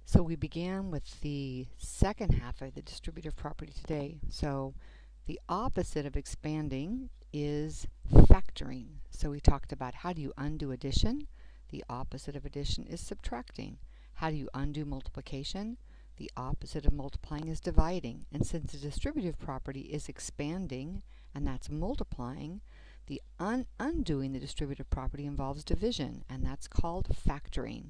So we began with the second half of the distributive property today. So the opposite of expanding is factoring. So we talked about how do you undo addition? The opposite of addition is subtracting. How do you undo multiplication? The opposite of multiplying is dividing. And since the distributive property is expanding, and that's multiplying, the undoing the distributive property involves division, and that's called factoring.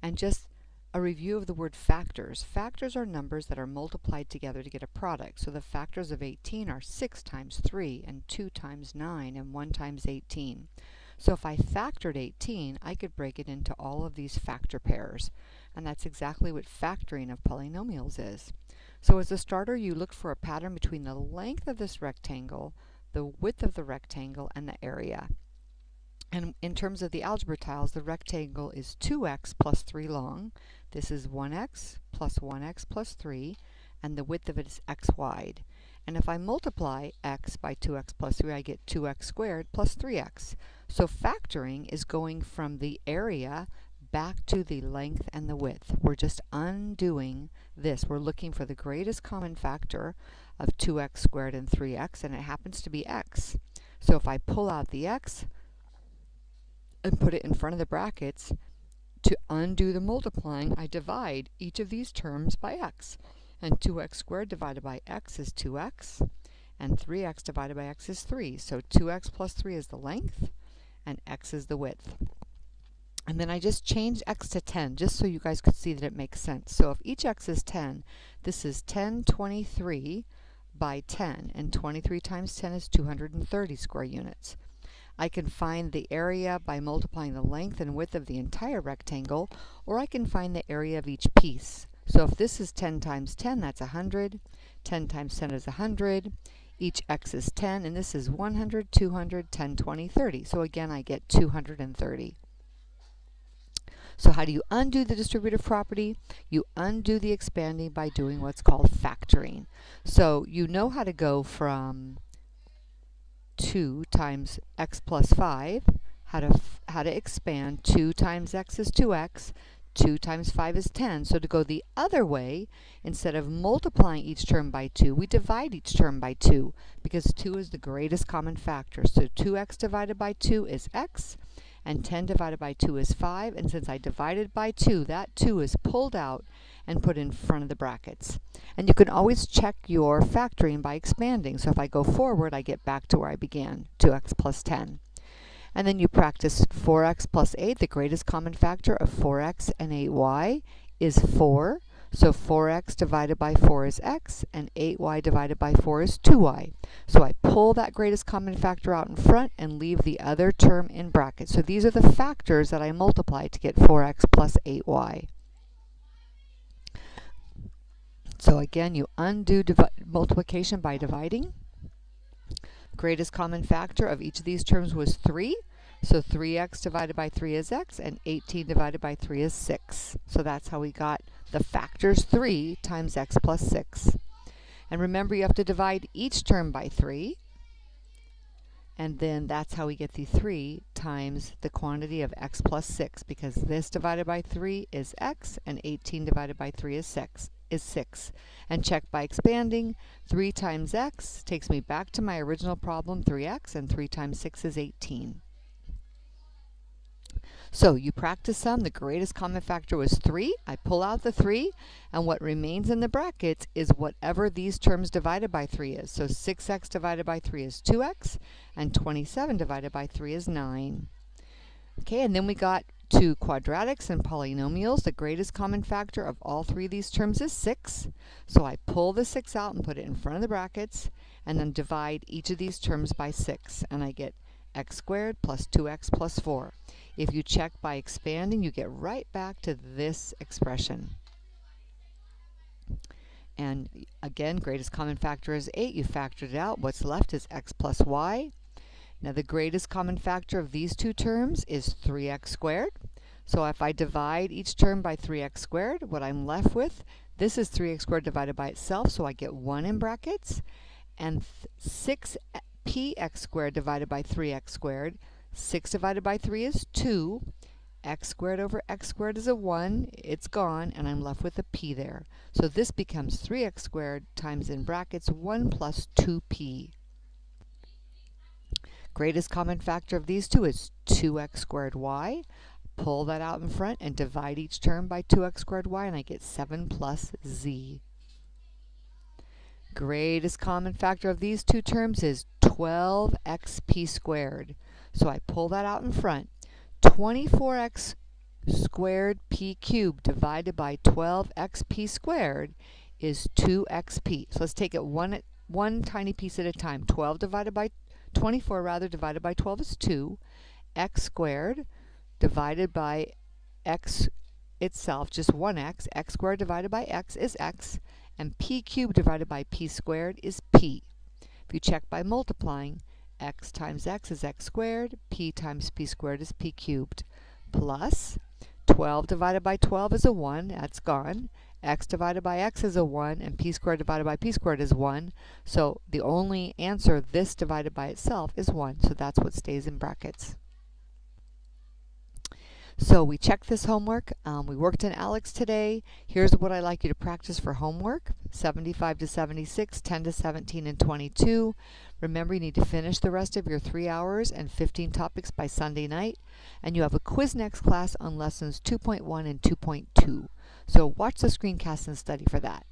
And just a review of the word factors. Factors are numbers that are multiplied together to get a product. So the factors of 18 are 6 times 3 and 2 times 9 and 1 times 18. So if I factored 18, I could break it into all of these factor pairs. And that's exactly what factoring of polynomials is. So as a starter, you look for a pattern between the length of this rectangle, the width of the rectangle, and the area. And in terms of the algebra tiles, the rectangle is 2x plus 3 long. This is 1x plus 1x plus 3, and the width of it is x wide. And if I multiply x by 2x plus 3, I get 2x squared plus 3x. So factoring is going from the area back to the length and the width. We're just undoing this. We're looking for the greatest common factor of 2x squared and 3x, and it happens to be x. So if I pull out the x and put it in front of the brackets, to undo the multiplying, I divide each of these terms by x. And 2x squared divided by x is 2x, and 3x divided by x is 3. So 2x plus 3 is the length, and x is the width. And then I just changed x to 10, just so you guys could see that it makes sense. So if each x is 10, this is 1023 by 10, and 23 times 10 is 230 square units. I can find the area by multiplying the length and width of the entire rectangle, or I can find the area of each piece. So if this is 10 times 10, that's 100. 10 times 10 is 100. Each x is 10, and this is 100, 200, 10, 20, 30. So again, I get 230. So how do you undo the distributive property? You undo the expanding by doing what's called factoring. So you know how to go from 2 times x plus 5, how to expand. 2 times x is 2x, 2 times 5 is 10. So to go the other way, instead of multiplying each term by 2, we divide each term by 2, because 2 is the greatest common factor. So 2x divided by 2 is x, and 10 divided by 2 is 5, and since I divided by 2, that 2 is pulled out and put in front of the brackets. And you can always check your factoring by expanding. So if I go forward, I get back to where I began, 2x plus 10. And then you practice 4x plus 8. The greatest common factor of 4x and 8y is 4. So 4x divided by 4 is x, and 8y divided by 4 is 2y. So I pull that greatest common factor out in front and leave the other term in brackets. So these are the factors that I multiply to get 4x plus 8y. So again, you undo multiplication by dividing. Greatest common factor of each of these terms was 3. So 3x divided by 3 is x, and 18 divided by 3 is 6. So that's how we got the factors 3 times x plus 6. And remember, you have to divide each term by 3. And then that's how we get the 3 times the quantity of x plus 6, because this divided by 3 is x, and 18 divided by 3 is 6. And check by expanding. 3 times x takes me back to my original problem, 3x, and 3 times 6 is 18. So you practice some. The greatest common factor was 3. I pull out the 3, and what remains in the brackets is whatever these terms divided by 3 is. So 6x divided by 3 is 2x, and 27 divided by 3 is 9. Okay, and then we got to quadratics and polynomials. The greatest common factor of all three of these terms is 6. So I pull the 6 out and put it in front of the brackets, and then divide each of these terms by 6, and I get x squared plus 2x plus 4. If you check by expanding, you get right back to this expression. And again, greatest common factor is 8. You factored it out. What's left is x plus y. Now the greatest common factor of these two terms is 3x squared. So if I divide each term by 3x squared, what I'm left with, this is 3x squared divided by itself, so I get 1 in brackets. And 6px squared divided by 3x squared, 6 divided by 3 is 2, X squared over x squared is a 1. It's gone, and I'm left with a p there. So this becomes 3x squared times in brackets 1 plus 2p. Greatest common factor of these two is 2x squared y. Pull that out in front and divide each term by 2x squared y, and I get 7 plus z. Greatest common factor of these two terms is 12xp squared. So I pull that out in front. 24x squared p cubed divided by 12xp squared is 2xp. So let's take it one tiny piece at a time. 24 divided by 12 is 2. X squared divided by x itself, just 1x. X squared divided by x is x. And p cubed divided by p squared is p. If you check by multiplying, x times x is x squared, p times p squared is p cubed, plus 12 divided by 12 is a 1, that's gone. X divided by x is a 1, and p squared divided by p squared is 1. So the only answer, this divided by itself, is 1. So that's what stays in brackets. So we checked this homework. We worked in ALEKS today. Here's what I'd like you to practice for homework. 75 to 76, 10 to 17, and 22. Remember, you need to finish the rest of your 3 hours and 15 topics by Sunday night. And you have a quiz next class on lessons 2.1 and 2.2. So watch the screencast and study for that.